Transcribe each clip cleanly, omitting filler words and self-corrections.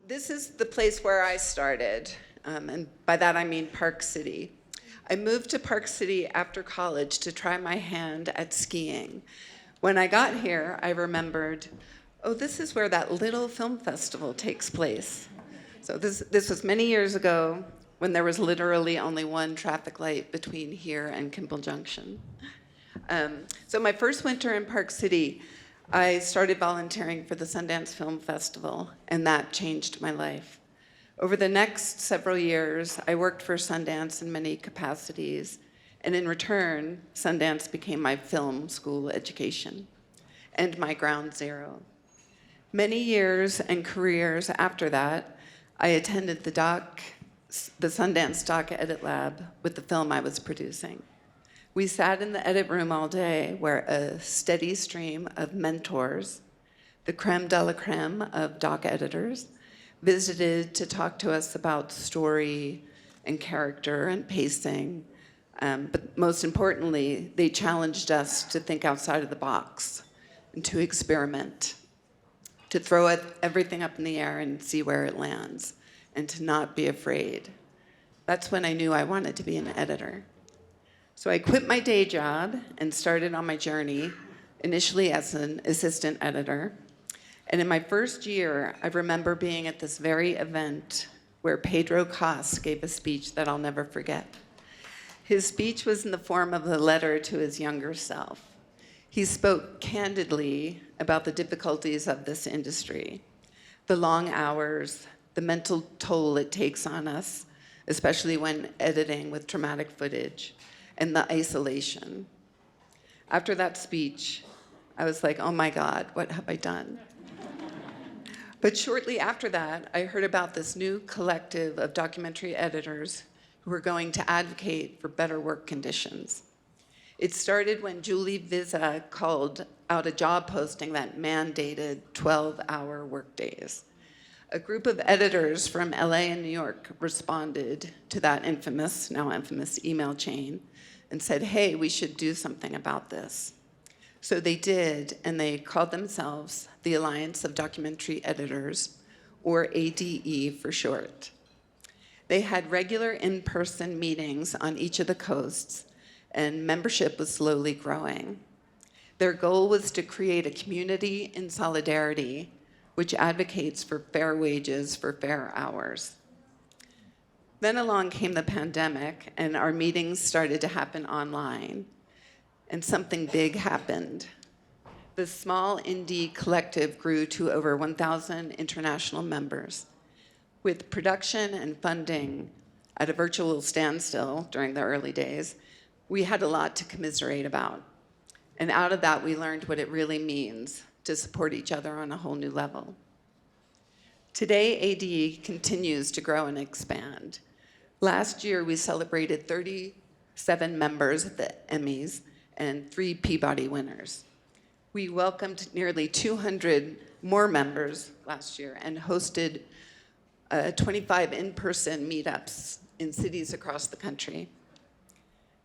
this is the place where I started, and by that I mean Park City. I moved to Park City after college to try my hand at skiing. When I got here, I remembered, oh, this is where that little film festival takes place. So this was many years ago when there was literally only one traffic light between here and Kimball Junction. So my first winter in Park City, I started volunteering for the Sundance Film Festival, and that changed my life. Over the next several years, I worked for Sundance in many capacities, and in return, Sundance became my film school education and my ground zero. Many years and careers after that, I attended the Sundance Doc Edit Lab with the film I was producing. We sat in the edit room all day where a steady stream of mentors, the creme de la creme of doc editors, visited to talk to us about story and character and pacing. But most importantly, they challenged us to think outside of the box and to experiment, to throw everything up in the air and see where it lands, and to not be afraid. That's when I knew I wanted to be an editor. So I quit my day job and started on my journey, initially as an assistant editor. And in my first year, I remember being at this very event where Pedro Cos gave a speech that I'll never forget. His speech was in the form of a letter to his younger self. He spoke candidly about the difficulties of this industry, the long hours, the mental toll it takes on us, especially when editing with traumatic footage, and the isolation. After that speech, I was like, oh my God, what have I done? But shortly after that, I heard about this new collective of documentary editors who were going to advocate for better work conditions. It started when Julie Vizza called out a job posting that mandated 12-hour workdays. A group of editors from LA and New York responded to that now infamous email chain and said, hey, we should do something about this. So they did, and they called themselves the Alliance of Documentary Editors, or ADE for short. They had regular in-person meetings on each of the coasts, and membership was slowly growing. Their goal was to create a community in solidarity which advocates for fair wages for fair hours. Then along came the pandemic, and our meetings started to happen online, and something big happened. The small indie collective grew to over 1,000 international members. With production and funding at a virtual standstill during the early days, we had a lot to commiserate about. And out of that, we learned what it really means to support each other on a whole new level. Today, ADE continues to grow and expand. Last year, we celebrated 37 members at the Emmys and 3 Peabody winners. We welcomed nearly 200 more members last year and hosted 25 in-person meetups in cities across the country.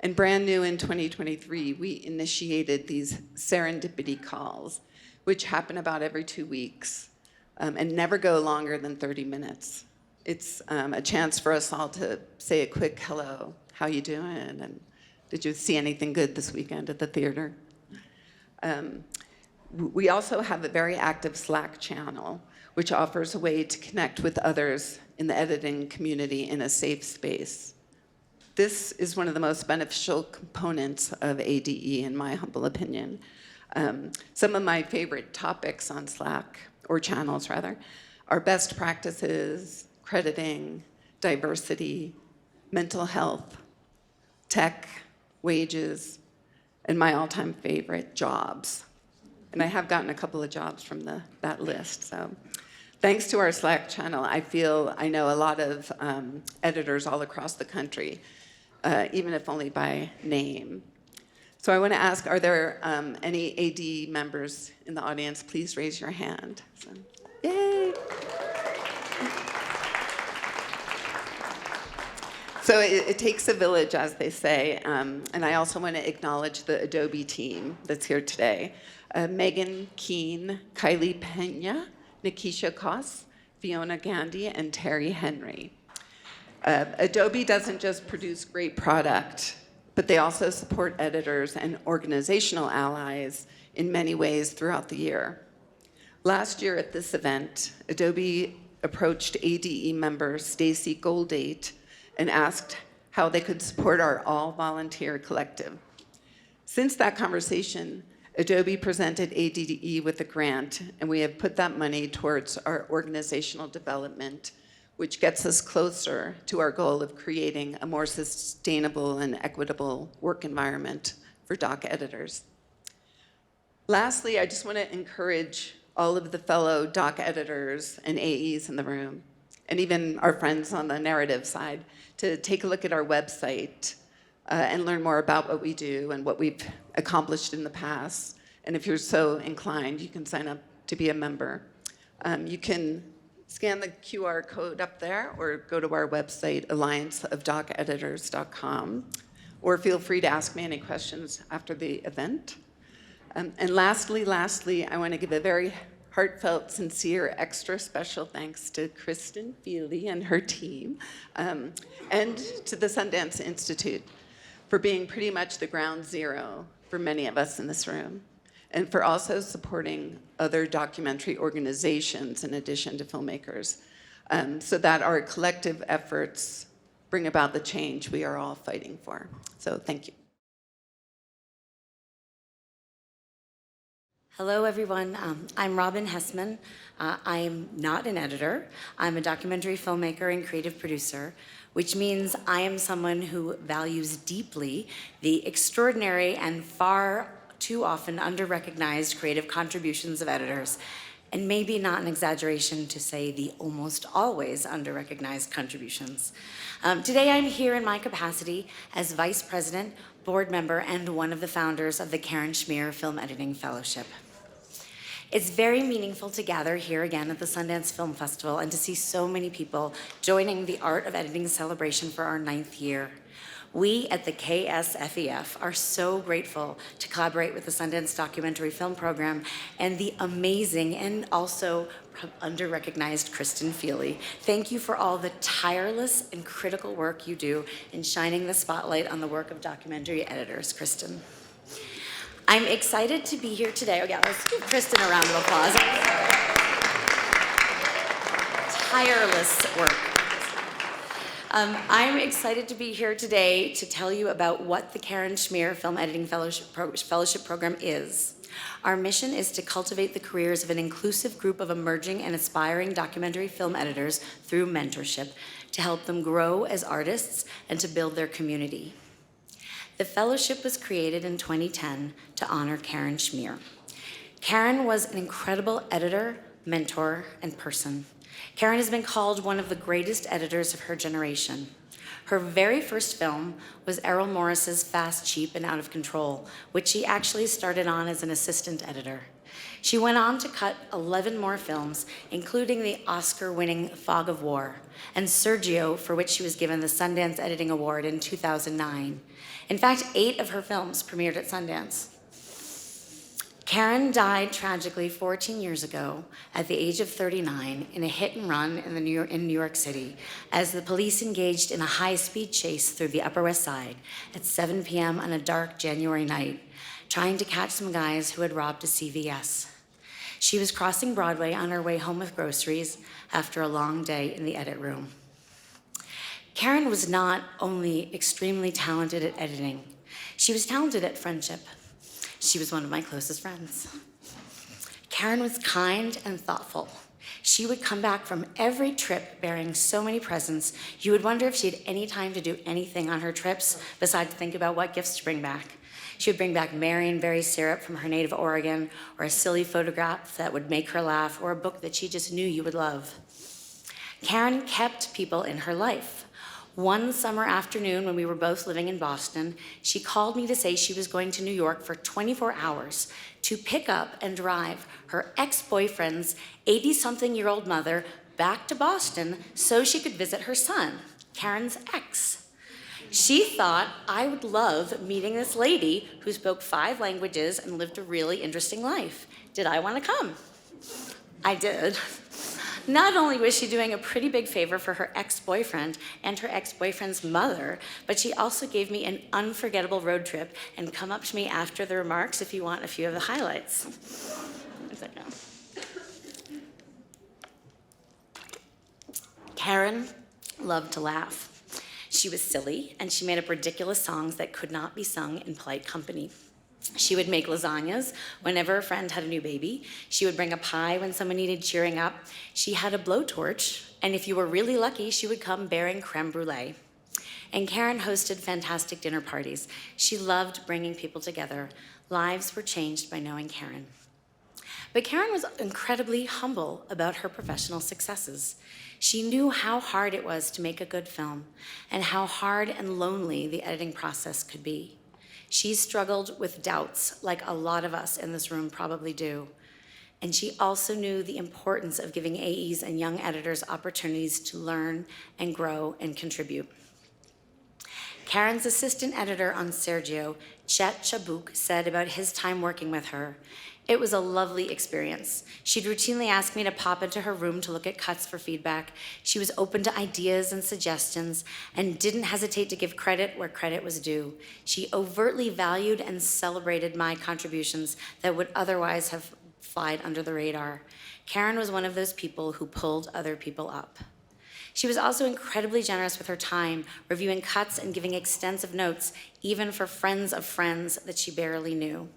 And brand new in 2023, we initiated these serendipity calls, which happen about every 2 weeks and never go longer than 30 minutes. It's a chance for us all to say a quick hello, how you doing, and did you see anything good this weekend at the theater? We also have a very active Slack channel, which offers a way to connect with others in the editing community in a safe space. This is one of the most beneficial components of ADE, in my humble opinion. Some of my favorite topics on Slack, or channels rather, are best practices, crediting, diversity, mental health, tech, wages, and my all-time favorite, jobs. And I have gotten a couple of jobs from that list. So thanks to our Slack channel, I feel I know a lot of editors all across the country, even if only by name. So I want to ask, are there any AD members in the audience? Please raise your hand. So, yay! So it takes a village, as they say, and I also want to acknowledge the Adobe team that's here today. Megan Keene, Kylie Pena, Nikisha Koss, Fiona Gandy, and Terry Henry. Adobe doesn't just produce great product, but they also support editors and organizational allies in many ways throughout the year. Last year at this event, Adobe approached ADE member Stacy Goldate and asked how they could support our all-volunteer collective. Since that conversation, Adobe presented ADE with a grant, and we have put that money towards our organizational development, which gets us closer to our goal of creating a more sustainable and equitable work environment for doc editors. Lastly, I just want to encourage all of the fellow doc editors and AEs in the room, and even our friends on the narrative side, to take a look at our website and learn more about what we do and what we've accomplished in the past. And if you're so inclined, you can sign up to be a member. You can scan the QR code up there or go to our website, allianceofdoceditors.com, or feel free to ask me any questions after the event. And lastly, I want to give a very heartfelt, sincere, extra special thanks to Kristen Feely and her team, and to the Sundance Institute for being pretty much the ground zero for many of us in this room, and for also supporting other documentary organizations in addition to filmmakers, so that our collective efforts bring about the change we are all fighting for. So thank you. Hello, everyone. I'm Robin Hessman. I'm not an editor. I'm a documentary filmmaker and creative producer, which means I am someone who values deeply the extraordinary and far too often under-recognized creative contributions of editors, and maybe not an exaggeration to say the almost always under-recognized contributions. Today I'm here in my capacity as Vice President, board member, and one of the founders of the Karen Schmeer Film Editing Fellowship. It's very meaningful to gather here again at the Sundance Film Festival and to see so many people joining the Art of Editing celebration for our 9th year. We at the KSFEF are so grateful to collaborate with the Sundance Documentary Film Program and the amazing and also under-recognized Kristen Feely. Thank you for all the tireless and critical work you do in shining the spotlight on the work of documentary editors, Kristen. I'm excited to be here today. Oh yeah, let's give Kristen a round of applause. Tireless work. I'm excited to be here today to tell you about what the Karen Schmeer Film Editing Fellowship Program is. Our mission is to cultivate the careers of an inclusive group of emerging and aspiring documentary film editors through mentorship, to help them grow as artists and to build their community. The fellowship was created in 2010 to honor Karen Schmeer. Karen was an incredible editor, mentor, and person. Karen has been called one of the greatest editors of her generation. Her very first film was Errol Morris's Fast, Cheap, and Out of Control, which she actually started on as an assistant editor. She went on to cut 11 more films, including the Oscar-winning Fog of War, and Sergio, for which she was given the Sundance Editing Award in 2009. In fact, 8 of her films premiered at Sundance. Karen died tragically 14 years ago at the age of 39 in a hit and run in New York City as the police engaged in a high-speed chase through the Upper West Side at 7 p.m. on a dark January night, trying to catch some guys who had robbed a CVS. She was crossing Broadway on her way home with groceries after a long day in the edit room. Karen was not only extremely talented at editing, she was talented at friendship. She was one of my closest friends. Karen was kind and thoughtful. She would come back from every trip bearing so many presents, you would wonder if she had any time to do anything on her trips besides think about what gifts to bring back. She would bring back Marionberry syrup from her native Oregon, or a silly photograph that would make her laugh, or a book that she just knew you would love. Karen kept people in her life. One summer afternoon when we were both living in Boston, she called me to say she was going to New York for 24 hours to pick up and drive her ex-boyfriend's 80-something-year-old mother back to Boston so she could visit her son, Karen's ex. She thought I would love meeting this lady who spoke 5 languages and lived a really interesting life. Did I want to come? I did. Not only was she doing a pretty big favor for her ex-boyfriend and her ex-boyfriend's mother, but she also gave me an unforgettable road trip, and come up to me after the remarks if you want a few of the highlights. Karen loved to laugh. She was silly, and she made up ridiculous songs that could not be sung in polite company. She would make lasagnas whenever a friend had a new baby. She would bring a pie when someone needed cheering up. She had a blowtorch, and if you were really lucky, she would come bearing creme brulee. And Karen hosted fantastic dinner parties. She loved bringing people together. Lives were changed by knowing Karen. But Karen was incredibly humble about her professional successes. She knew how hard it was to make a good film, and how hard and lonely the editing process could be. She struggled with doubts, like a lot of us in this room probably do. And she also knew the importance of giving AEs and young editors opportunities to learn and grow and contribute. Karen's assistant editor on Sergio, Chet Chabuk, said about his time working with her, "It was a lovely experience. She'd routinely ask me to pop into her room to look at cuts for feedback. She was open to ideas and suggestions and didn't hesitate to give credit where credit was due. She overtly valued and celebrated my contributions that would otherwise have flied under the radar. Karen was one of those people who pulled other people up." She was also incredibly generous with her time, reviewing cuts and giving extensive notes, even for friends of friends that she barely knew.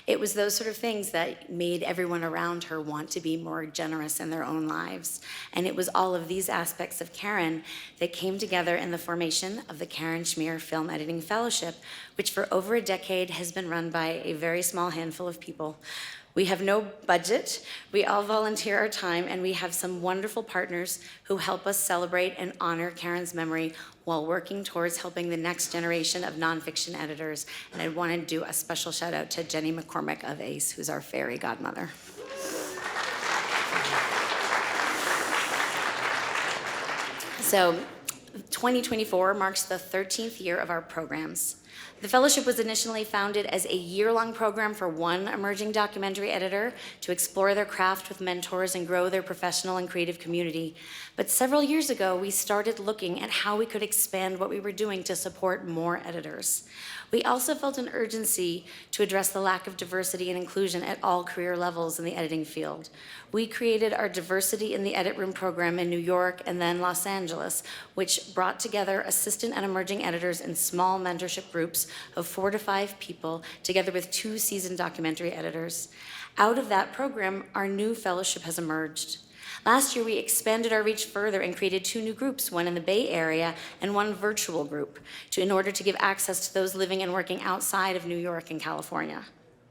It was those sort of things that made everyone around her want to be more generous in their own lives. And it was all of these aspects of Karen that came together in the formation of the Karen Schmeer Film Editing Fellowship, which for over a decade has been run by a very small handful of people. We have no budget, we all volunteer our time, and we have some wonderful partners who help us celebrate and honor Karen's memory while working towards helping the next generation of nonfiction editors. And I want to do a special shout out to Jenny McCormick of ACE, who's our fairy godmother. So 2024 marks the 13th year of our programs. The fellowship was initially founded as a year-long program for one emerging documentary editor to explore their craft with mentors and grow their professional and creative community. But several years ago, we started looking at how we could expand what we were doing to support more editors. We also felt an urgency to address the lack of diversity and inclusion at all career levels in the editing field. We created our Diversity in the Edit Room program in New York and then Los Angeles, which brought together assistant and emerging editors in small mentorship groups of 4 to 5 people, together with 2 seasoned documentary editors. Out of that program, our new fellowship has emerged. Last year, we expanded our reach further and created 2 new groups, one in the Bay Area and one virtual group, in order to give access to those living and working outside of New York and California,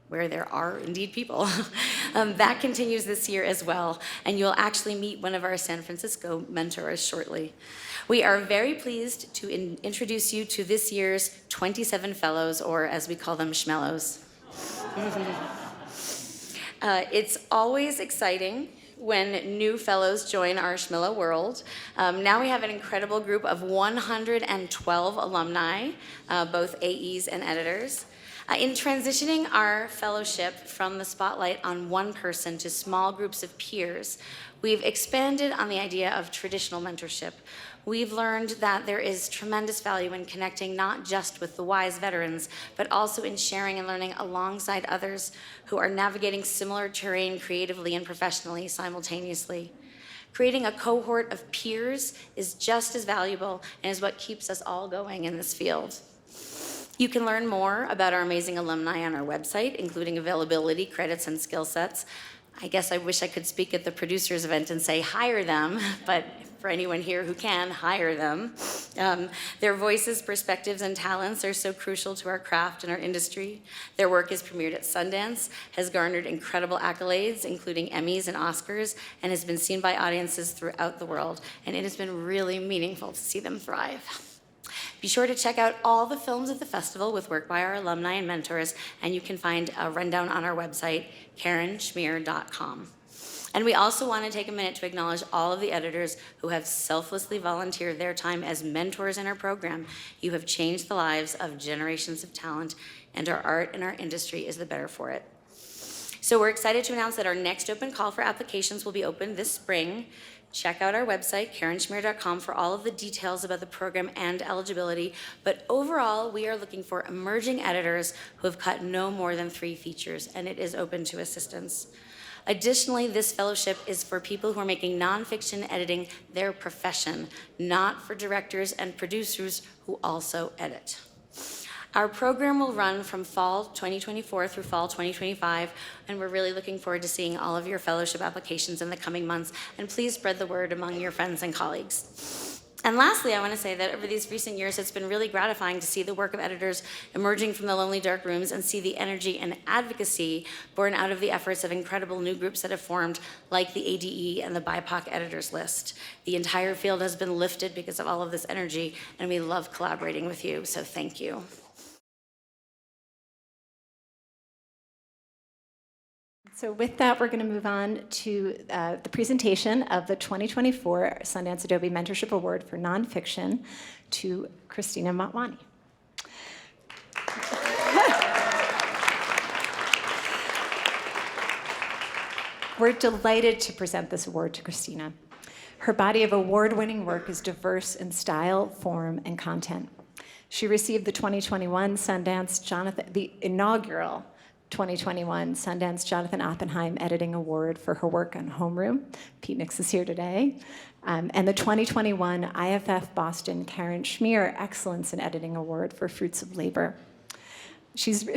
where there are indeed people. That continues this year as well, and you'll actually meet one of our San Francisco mentors shortly. We are very pleased to introduce you to this year's 27 fellows, or as we call them, Schmellows. It's always exciting when new fellows join our Schmillo world. Now we have an incredible group of 112 alumni, both AEs and editors. In transitioning our fellowship from the spotlight on one person to small groups of peers, we've expanded on the idea of traditional mentorship. We've learned that there is tremendous value in connecting not just with the wise veterans, but also in sharing and learning alongside others who are navigating similar terrain creatively and professionally simultaneously. Creating a cohort of peers is just as valuable and is what keeps us all going in this field. You can learn more about our amazing alumni on our website, including availability, credits, and skill sets. I guess I wish I could speak at the producers event and say hire them, but for anyone here who can, hire them. Their voices, perspectives, and talents are so crucial to our craft and our industry. Their work is premiered at Sundance, has garnered incredible accolades, including Emmys and Oscars, and has been seen by audiences throughout the world, and it has been really meaningful to see them thrive. Be sure to check out all the films at the festival with work by our alumni and mentors, and you can find a rundown on our website, karenschmeer.com. And we also want to take a minute to acknowledge all of the editors who have selflessly volunteered their time as mentors in our program. You have changed the lives of generations of talent, and our art and our industry is the better for it. So we're excited to announce that our next open call for applications will be open this spring. Check out our website, karenschmeer.com, for all of the details about the program and eligibility. But overall, we are looking for emerging editors who have cut no more than 3 features, and it is open to assistance. Additionally, this fellowship is for people who are making nonfiction editing their profession, not for directors and producers who also edit. Our program will run from fall 2024 through fall 2025, and we're really looking forward to seeing all of your fellowship applications in the coming months, and please spread the word among your friends and colleagues. And lastly, I want to say that over these recent years, it's been really gratifying to see the work of editors emerging from the lonely dark rooms and see the energy and advocacy born out of the efforts of incredible new groups that have formed, like the ADE and the BIPOC Editors List. The entire field has been lifted because of all of this energy, and we love collaborating with you, so thank you. So with that, we're going to move on to the presentation of the 2024 Sundance Adobe Mentorship Award for Nonfiction to Kristina Motwani. We're delighted to present this award to Kristina. Her body of award-winning work is diverse in style, form, and content. She received the 2021 Sundance the inaugural 2021 Sundance Jonathan Oppenheim Editing Award for her work on Homeroom. Pete Nix is here today. And the 2021 IFF Boston Karen Schmeer Excellence in Editing Award for Fruits of Labor. She's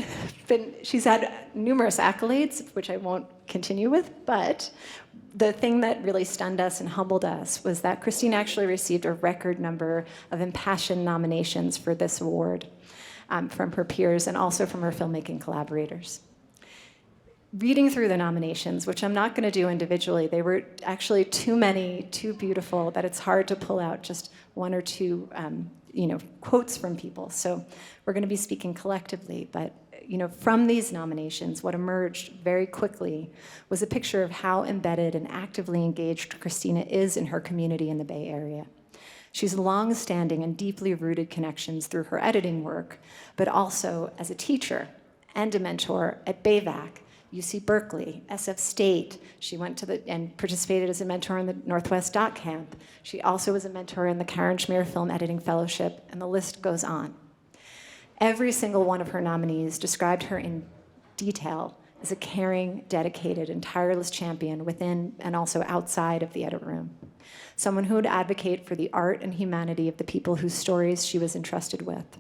had numerous accolades, which I won't continue with, but the thing that really stunned us and humbled us was that Kristina actually received a record number of impassioned nominations for this award. From her peers and also from her filmmaking collaborators. Reading through the nominations, which I'm not going to do individually, they were actually too many, too beautiful, that it's hard to pull out just 1 or 2 quotes from people. So we're going to be speaking collectively, but from these nominations, what emerged very quickly was a picture of how embedded and actively engaged Kristina is in her community in the Bay Area. She's long-standing and deeply rooted connections through her editing work, but also as a teacher and a mentor at BAVAC, UC Berkeley, SF State. She went and participated as a mentor in the Northwest Dot Camp. She also was a mentor in the Karen Schmeer Film Editing Fellowship, and the list goes on. Every single one of her nominees described her in detail as a caring, dedicated, and tireless champion within and also outside of the edit room. Someone who would advocate for the art and humanity of the people whose stories she was entrusted with.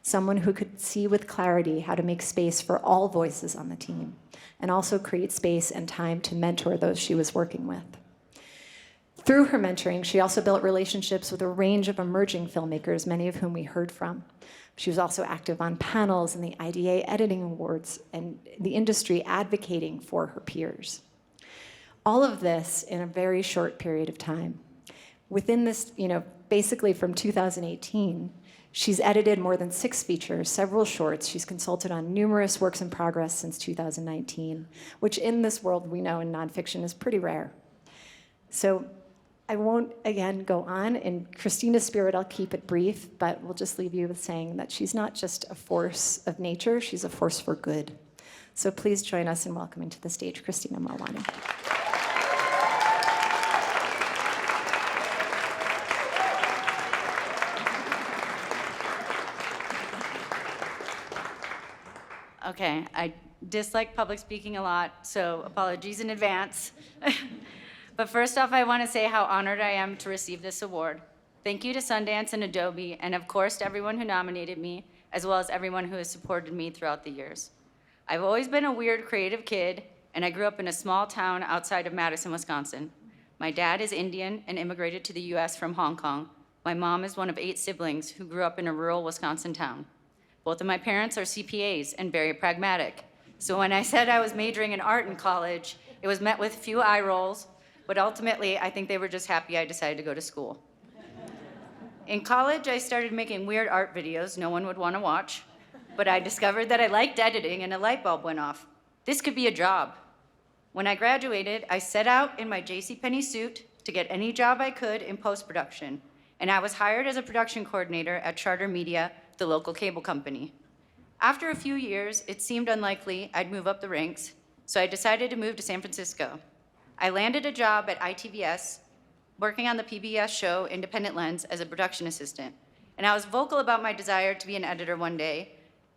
Someone who could see with clarity how to make space for all voices on the team, and also create space and time to mentor those she was working with. Through her mentoring, she also built relationships with a range of emerging filmmakers, many of whom we heard from. She was also active on panels in the IDA Editing Awards and the industry advocating for her peers. All of this in a very short period of time. Within this, basically from 2018, she's edited more than 6 features, several shorts. She's consulted on numerous works in progress since 2019, which in this world we know in nonfiction is pretty rare. So I won't, again, go on. In Kristina's spirit, I'll keep it brief, but we'll just leave you with saying that she's not just a force of nature, she's a force for good. So please join us in welcoming to the stage Kristina Motwani. Okay, I dislike public speaking a lot, so apologies in advance. But first off, I want to say how honored I am to receive this award. Thank you to Sundance and Adobe, and of course to everyone who nominated me, as well as everyone who has supported me throughout the years. I've always been a weird, creative kid, and I grew up in a small town outside of Madison, Wisconsin. My dad is Indian and immigrated to the US from Hong Kong. My mom is one of 8 siblings who grew up in a rural Wisconsin town. Both of my parents are CPAs and very pragmatic. So when I said I was majoring in art in college, it was met with a few eye rolls, but ultimately I think they were just happy I decided to go to school. In college, I started making weird art videos no one would want to watch, but I discovered that I liked editing and a light bulb went off. This could be a job. When I graduated, I set out in my JCPenney suit to get any job I could in post-production, and I was hired as a production coordinator at Charter Media, the local cable company. After a few years, it seemed unlikely I'd move up the ranks, so I decided to move to San Francisco. I landed a job at ITVS, working on the PBS show Independent Lens as a production assistant. And I was vocal about my desire to be an editor one day,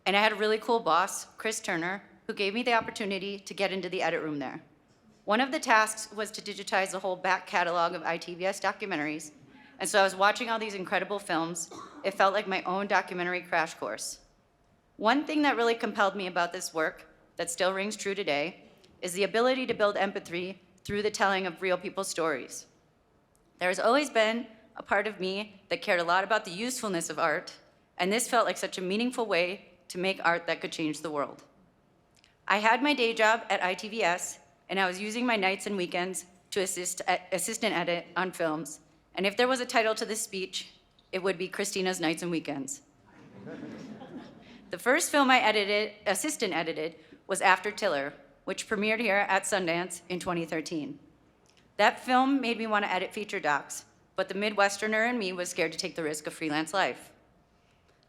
and I had a really cool boss, Chris Turner, who gave me the opportunity to get into the edit room there. One of the tasks was to digitize the whole back catalog of ITVS documentaries, and so I was watching all these incredible films. It felt like my own documentary crash course. One thing that really compelled me about this work, that still rings true today, is the ability to build empathy through the telling of real people's stories. There has always been a part of me that cared a lot about the usefulness of art, and this felt like such a meaningful way to make art that could change the world. I had my day job at ITVS, and I was using my nights and weekends to assistant edit on films. And if there was a title to this speech, it would be Kristina's Nights and Weekends. The first film I assistant edited, was After Tiller, which premiered here at Sundance in 2013. That film made me want to edit feature docs, but the Midwesterner in me was scared to take the risk of freelance life.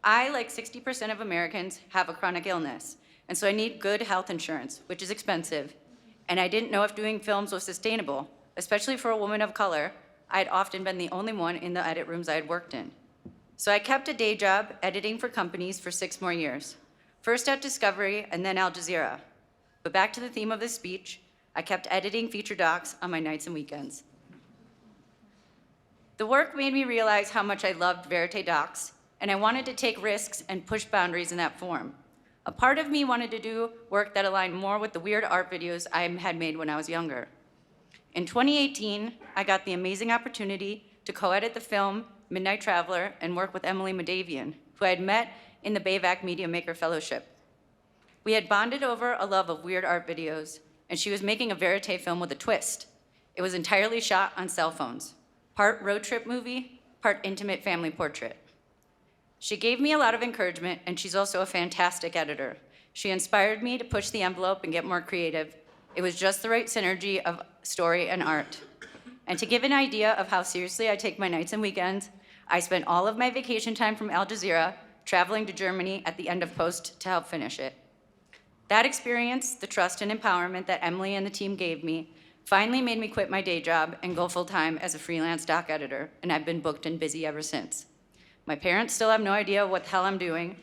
I, like 60% of Americans, have a chronic illness, and so I need good health insurance, which is expensive, and I didn't know if doing films was sustainable, especially for a woman of color. I had often been the only one in the edit rooms I had worked in. So I kept a day job editing for companies for 6 more years, first at Discovery and then Al Jazeera. But back to the theme of this speech, I kept editing feature docs on my nights and weekends. The work made me realize how much I loved verite docs, and I wanted to take risks and push boundaries in that form. A part of me wanted to do work that aligned more with the weird art videos I had made when I was younger. In 2018, I got the amazing opportunity to co-edit the film Midnight Traveler and work with Emily Madavian, who I had met in the BAVAC Media Maker Fellowship. We had bonded over a love of weird art videos, and she was making a verite film with a twist. It was entirely shot on cell phones, part road trip movie, part intimate family portrait. She gave me a lot of encouragement, and she's also a fantastic editor. She inspired me to push the envelope and get more creative. It was just the right synergy of story and art. And to give an idea of how seriously I take my nights and weekends, I spent all of my vacation time from Al Jazeera traveling to Germany at the end of post to help finish it. That experience, the trust and empowerment that Emily and the team gave me, finally made me quit my day job and go full-time as a freelance doc editor, and I've been booked and busy ever since. My parents still have no idea what the hell I'm doing,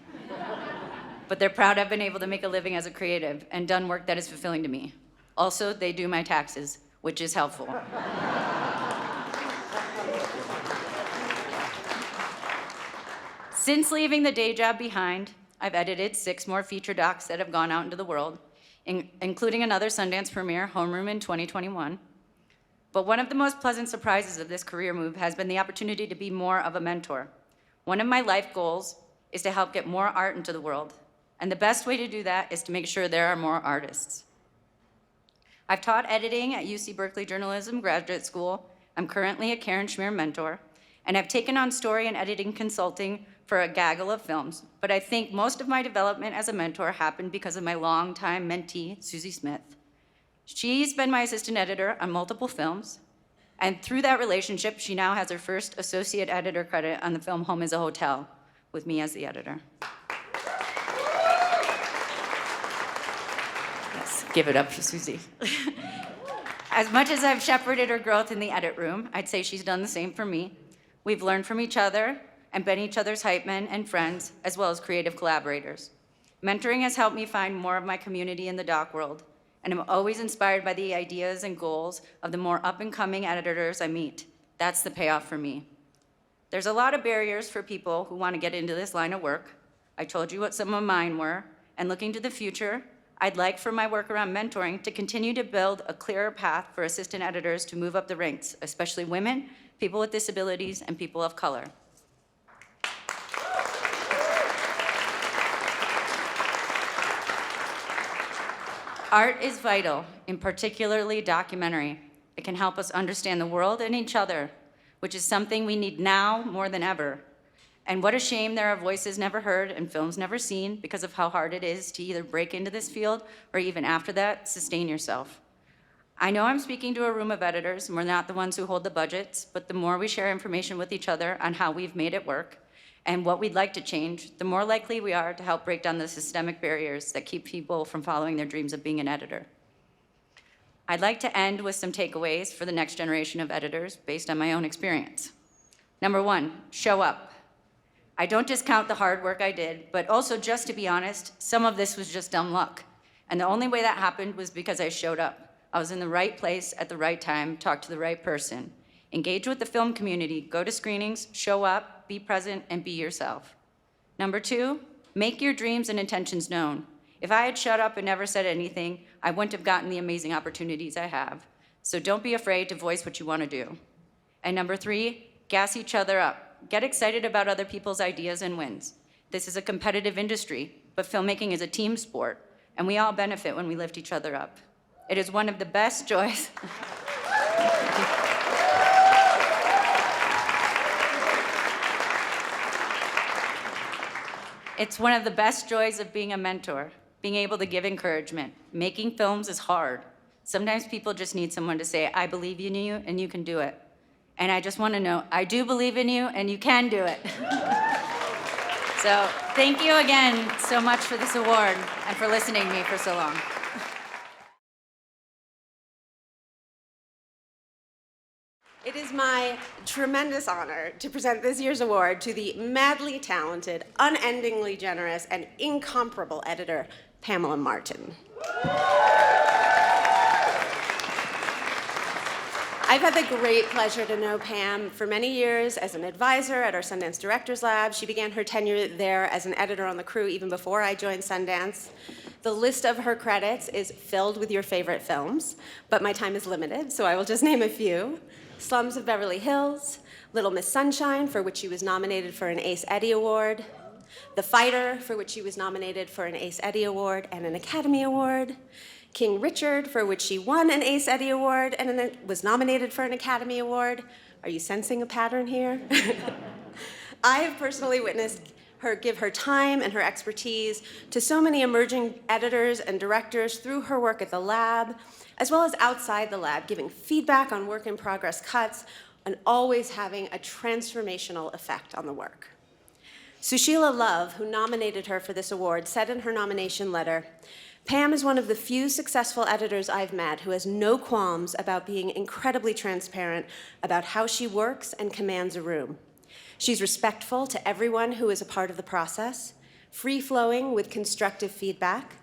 but they're proud I've been able to make a living as a creative and done work that is fulfilling to me. Also, they do my taxes, which is helpful. Since leaving the day job behind, I've edited 6 more feature docs that have gone out into the world, including another Sundance premiere, Homeroom, in 2021. But one of the most pleasant surprises of this career move has been the opportunity to be more of a mentor. One of my life goals is to help get more art into the world, and the best way to do that is to make sure there are more artists. I've taught editing at UC Berkeley Journalism Graduate School. I'm currently a Karen Schmeer mentor, and I've taken on story and editing consulting for a gaggle of films, but I think most of my development as a mentor happened because of my longtime mentee, Susie Smith. She's been my assistant editor on multiple films, and through that relationship, she now has her first associate editor credit on the film Home is a Hotel, with me as the editor. Yes, give it up for Susie. As much as I've shepherded her growth in the edit room, I'd say she's done the same for me. We've learned from each other and been each other's hype men and friends, as well as creative collaborators. Mentoring has helped me find more of my community in the doc world, and I'm always inspired by the ideas and goals of the more up-and-coming editors I meet. That's the payoff for me. There's a lot of barriers for people who want to get into this line of work. I told you what some of mine were, and looking to the future, I'd like for my work around mentoring to continue to build a clearer path for assistant editors to move up the ranks, especially women, people with disabilities, and people of color. Art is vital, in particularly documentary. It can help us understand the world and each other, which is something we need now more than ever. And what a shame there are voices never heard and films never seen because of how hard it is to either break into this field or even after that, sustain yourself. I know I'm speaking to a room of editors, and we're not the ones who hold the budgets, but the more we share information with each other on how we've made it work and what we'd like to change, the more likely we are to help break down the systemic barriers that keep people from following their dreams of being an editor. I'd like to end with some takeaways for the next generation of editors based on my own experience. Number one, show up. I don't discount the hard work I did, but also, just to be honest, some of this was just dumb luck. And the only way that happened was because I showed up. I was in the right place at the right time, talked to the right person. Engage with the film community, go to screenings, show up, be present, and be yourself. Number two, make your dreams and intentions known. If I had shut up and never said anything, I wouldn't have gotten the amazing opportunities I have. So don't be afraid to voice what you want to do. And number three, gas each other up. Get excited about other people's ideas and wins. This is a competitive industry, but filmmaking is a team sport, and we all benefit when we lift each other up. It is one of the best joys. It's one of the best joys of being a mentor, being able to give encouragement. Making films is hard. Sometimes people just need someone to say, I believe in you and you can do it. And I just want to know, I do believe in you and you can do it. So thank you again so much for this award and for listening to me for so long. It is my tremendous honor to present this year's award to the madly talented, unendingly generous, and incomparable editor, Pamela Martin. I've had the great pleasure to know Pam for many years as an advisor at our Sundance Directors Lab. She began her tenure there as an editor on the crew even before I joined Sundance. The list of her credits is filled with your favorite films, but my time is limited, so I will just name a few. Slums of Beverly Hills, Little Miss Sunshine, for which she was nominated for an Ace Eddie Award, The Fighter, for which she was nominated for an Ace Eddie Award and an Academy Award, King Richard, for which she won an Ace Eddie Award and was nominated for an Academy Award. Are you sensing a pattern here? I have personally witnessed her give her time and her expertise to so many emerging editors and directors through her work at the lab, as well as outside the lab, giving feedback on work-in-progress cuts and always having a transformational effect on the work. Sushila Love, who nominated her for this award, said in her nomination letter, Pam is one of the few successful editors I've met who has no qualms about being incredibly transparent about how she works and commands a room. She's respectful to everyone who is a part of the process, free-flowing with constructive feedback,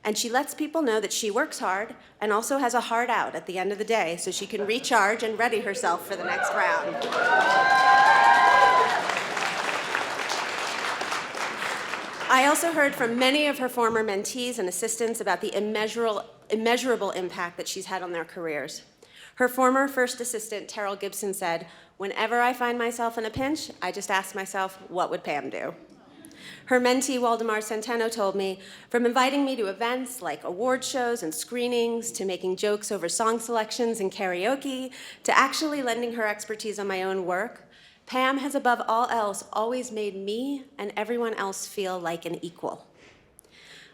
and she lets people know that she works hard and also has a hard out at the end of the day so she can recharge and ready herself for the next round. I also heard from many of her former mentees and assistants about the immeasurable impact that she's had on their careers. Her former first assistant, Terrell Gibson, said, whenever I find myself in a pinch, I just ask myself, what would Pam do? Her mentee, Waldemar Centeno, told me, from inviting me to events like award shows and screenings, to making jokes over song selections and karaoke, to actually lending her expertise on my own work, Pam has, above all else, always made me and everyone else feel like an equal.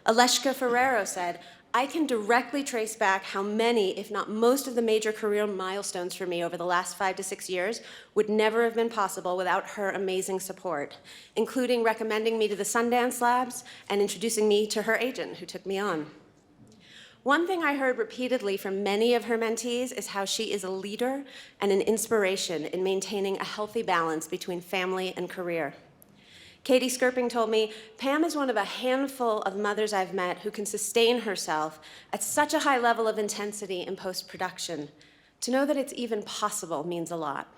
Aleshka Ferrero said, I can directly trace back how many, if not most, of the major career milestones for me over the last 5 to 6 years would never have been possible without her amazing support, including recommending me to the Sundance Labs and introducing me to her agent, who took me on. One thing I heard repeatedly from many of her mentees is how she is a leader and an inspiration in maintaining a healthy balance between family and career. Katie Skirping told me, Pam is one of a handful of mothers I've met who can sustain herself at such a high level of intensity in post-production. To know that it's even possible means a lot.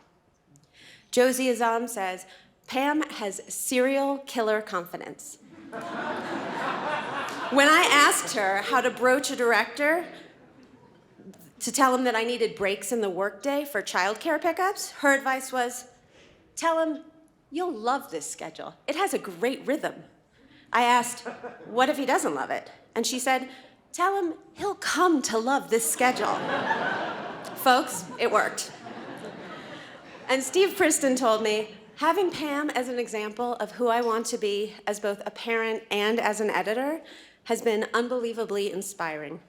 Josie Azam says, Pam has serial killer confidence. When I asked her how to broach a director to tell him that I needed breaks in the workday for childcare pickups, her advice was, tell him, you'll love this schedule. It has a great rhythm. I asked, what if he doesn't love it? And she said, tell him he'll come to love this schedule. Folks, it worked. And Steve Priston told me, having Pam as an example of who I want to be as both a parent and as an editor has been unbelievably inspiring.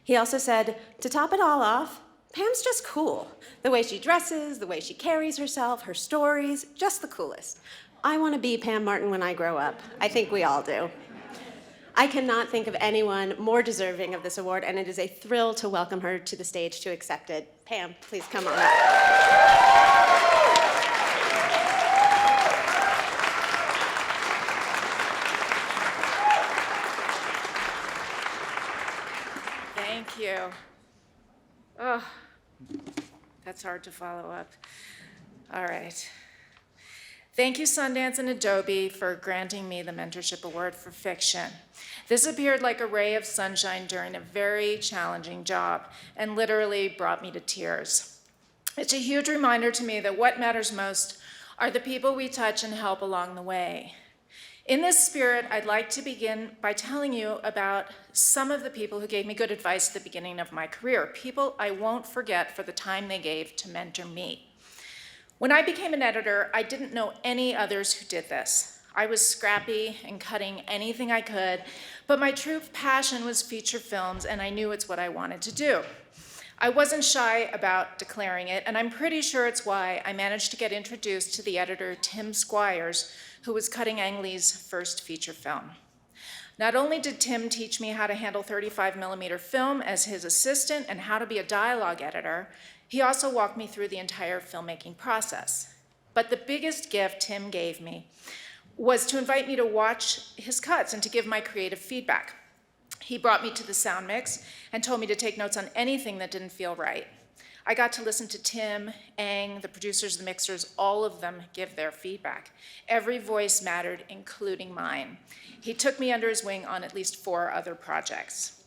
He also said, to top it all off, Pam's just cool. The way she dresses, the way she carries herself, her stories, just the coolest. I want to be Pam Martin when I grow up. I think we all do. I cannot think of anyone more deserving of this award, and it is a thrill to welcome her to the stage to accept it. Pam, please come on up. Thank you. Oh, that's hard to follow up. All right. Thank you, Sundance and Adobe, for granting me the Mentorship Award for Fiction. This appeared like a ray of sunshine during a very challenging job and literally brought me to tears. It's a huge reminder to me that what matters most are the people we touch and help along the way. In this spirit, I'd like to begin by telling you about some of the people who gave me good advice at the beginning of my career, people I won't forget for the time they gave to mentor me. When I became an editor, I didn't know any others who did this. I was scrappy and cutting anything I could, but my true passion was feature films, and I knew it's what I wanted to do. I wasn't shy about declaring it, and I'm pretty sure it's why I managed to get introduced to the editor, Tim Squires, who was cutting Ang Lee's first feature film. Not only did Tim teach me how to handle 35mm film as his assistant and how to be a dialogue editor, he also walked me through the entire filmmaking process. But the biggest gift Tim gave me was to invite me to watch his cuts and to give my creative feedback. He brought me to the sound mix and told me to take notes on anything that didn't feel right. I got to listen to Tim, Ang, the producers, the mixers, all of them give their feedback. Every voice mattered, including mine. He took me under his wing on at least 4 other projects.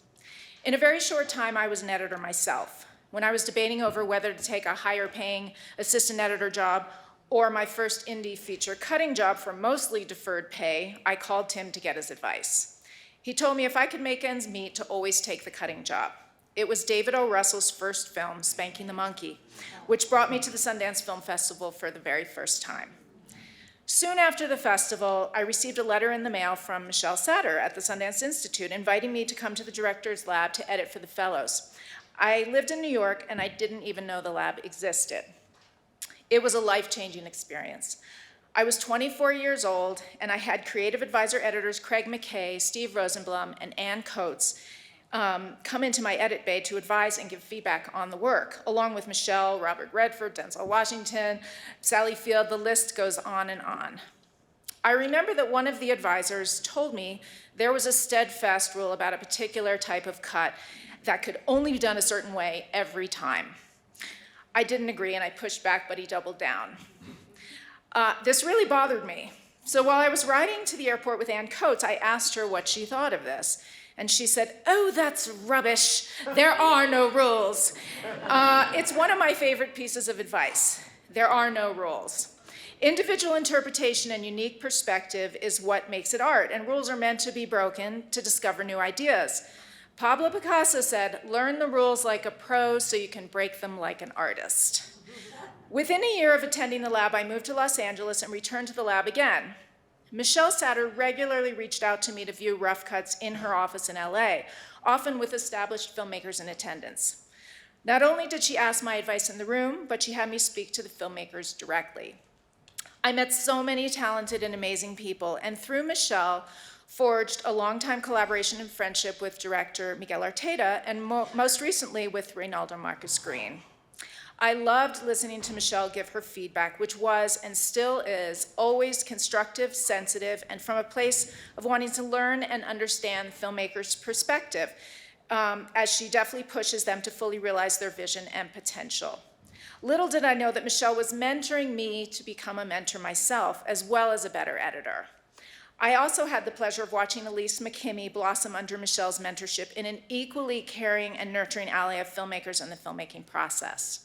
In a very short time, I was an editor myself. When I was debating over whether to take a higher paying assistant editor job or my first indie feature cutting job for mostly deferred pay, I called Tim to get his advice. He told me if I could make ends meet to always take the cutting job. It was David O. Russell's first film, Spanking the Monkey, which brought me to the Sundance Film Festival for the very first time. Soon after the festival, I received a letter in the mail from Michelle Satter at the Sundance Institute inviting me to come to the director's lab to edit for the fellows. I lived in New York and I didn't even know the lab existed. It was a life-changing experience. I was 24 years old and I had creative advisor editors Craig McKay, Steve Rosenblum, and Ann Coates come into my edit bay to advise and give feedback on the work, along with Michelle, Robert Redford, Denzel Washington, Sally Field, the list goes on and on. I remember that one of the advisors told me there was a steadfast rule about a particular type of cut that could only be done a certain way every time. I didn't agree and I pushed back, but he doubled down. This really bothered me. So while I was riding to the airport with Ann Coates, I asked her what she thought of this. And she said, "Oh, that's rubbish. There are no rules." It's one of my favorite pieces of advice. There are no rules. Individual interpretation and unique perspective is what makes it art, and rules are meant to be broken to discover new ideas. Pablo Picasso said, "Learn the rules like a pro so you can break them like an artist." Within a year of attending the lab, I moved to Los Angeles and returned to the lab again. Michelle Satter regularly reached out to me to view rough cuts in her office in LA, often with established filmmakers in attendance. Not only did she ask my advice in the room, but she had me speak to the filmmakers directly. I met so many talented and amazing people, and through Michelle, forged a long-time collaboration and friendship with director Miguel Arteta, and most recently with Reynaldo Marcus Green. I loved listening to Michelle give her feedback, which was and still is always constructive, sensitive, and from a place of wanting to learn and understand filmmakers' perspective, as she definitely pushes them to fully realize their vision and potential. Little did I know that Michelle was mentoring me to become a mentor myself, as well as a better editor. I also had the pleasure of watching Elise McKimmey blossom under Michelle's mentorship in an equally caring and nurturing ally of filmmakers in the filmmaking process.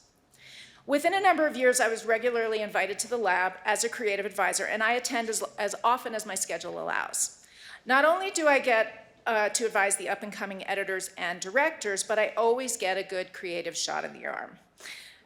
Within a number of years, I was regularly invited to the lab as a creative advisor, and I attend as often as my schedule allows. Not only do I get to advise the up-and-coming editors and directors, but I always get a good creative shot in the arm.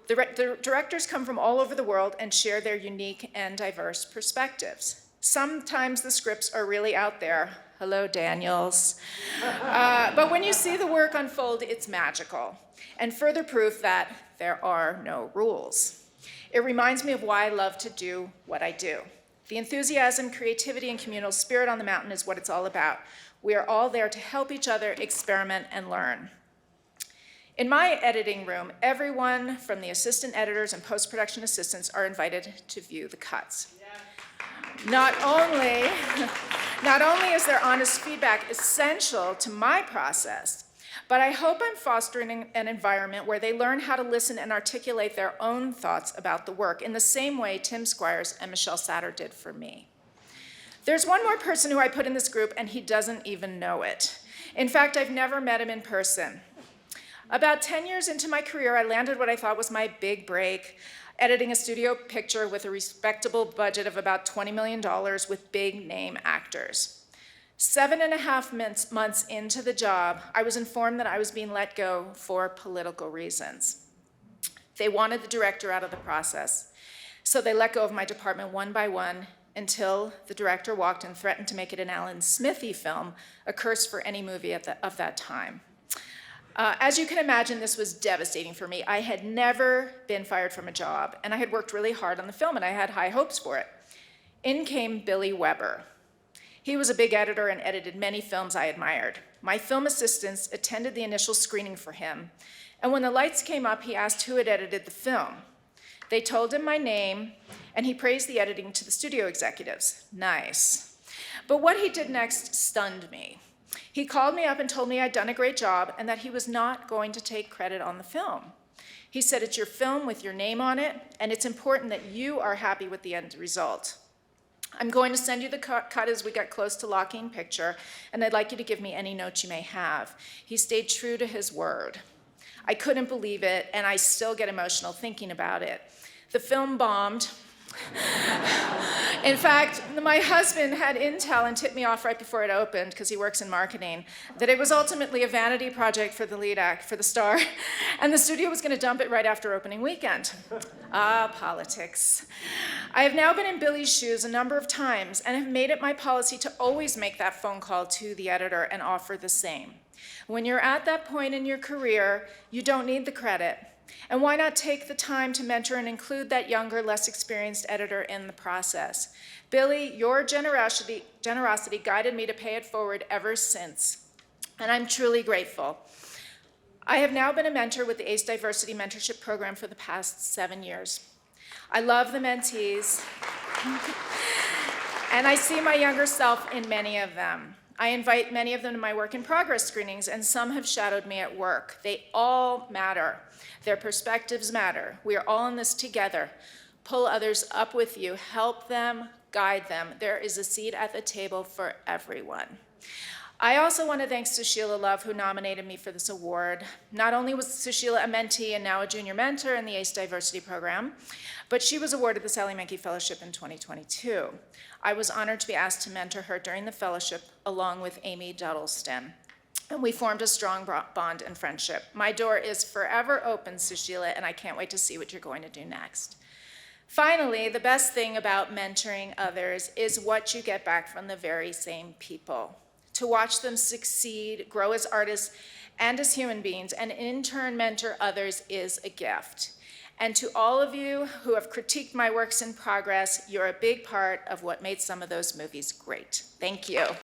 The directors come from all over the world and share their unique and diverse perspectives. Sometimes the scripts are really out there. Hello, Daniels. But when you see the work unfold, it's magical. And further proof that there are no rules. It reminds me of why I love to do what I do. The enthusiasm, creativity, and communal spirit on the mountain is what it's all about. We are all there to help each other experiment and learn. In my editing room, everyone from the assistant editors and post-production assistants are invited to view the cuts. Not only is their honest feedback essential to my process, but I hope I'm fostering an environment where they learn how to listen and articulate their own thoughts about the work in the same way Tim Squires and Michelle Satter did for me. There's one more person who I put in this group, and he doesn't even know it. In fact, I've never met him in person. About 10 years into my career, I landed what I thought was my big break, editing a studio picture with a respectable budget of about $20 million with big name actors. 7.5 months into the job, I was informed that I was being let go for political reasons. They wanted the director out of the process, so they let go of my department one by one until the director walked and threatened to make it an Alan Smithy film, a curse for any movie of that time. As you can imagine, this was devastating for me. I had never been fired from a job, and I had worked really hard on the film, and I had high hopes for it. In came Billy Weber. He was a big editor and edited many films I admired. My film assistants attended the initial screening for him, and when the lights came up, he asked who had edited the film. They told him my name, and he praised the editing to the studio executives. Nice. But what he did next stunned me. He called me up and told me I'd done a great job and that he was not going to take credit on the film. He said, it's your film with your name on it, and it's important that you are happy with the end result. I'm going to send you the cut as we get close to locking picture, and I'd like you to give me any notes you may have. He stayed true to his word. I couldn't believe it, and I still get emotional thinking about it. The film bombed. In fact, my husband had intel and tipped me off right before it opened, because he works in marketing, that it was ultimately a vanity project for the lead act, for the star, and the studio was going to dump it right after opening weekend. Politics. I have now been in Billy's shoes a number of times and have made it my policy to always make that phone call to the editor and offer the same. When you're at that point in your career, you don't need the credit. And why not take the time to mentor and include that younger, less experienced editor in the process? Billy, your generosity guided me to pay it forward ever since, and I'm truly grateful. I have now been a mentor with the ACE Diversity Mentorship Program for the past 7 years. I love the mentees, and I see my younger self in many of them. I invite many of them to my work in progress screenings, and some have shadowed me at work. They all matter. Their perspectives matter. We are all in this together. Pull others up with you. Help them, guide them. There is a seat at the table for everyone. I also want to thank Sushila Love, who nominated me for this award. Not only was Sushila a mentee and now a junior mentor in the ACE Diversity Program, but she was awarded the Sally Menke Fellowship in 2022. I was honored to be asked to mentor her during the fellowship along with Amy Duddleston. And we formed a strong bond and friendship. My door is forever open, Sushila, and I can't wait to see what you're going to do next. Finally, the best thing about mentoring others is what you get back from the very same people. To watch them succeed, grow as artists and as human beings, and in turn mentor others is a gift. And to all of you who have critiqued my works in progress, you're a big part of what made some of those movies great. Thank you.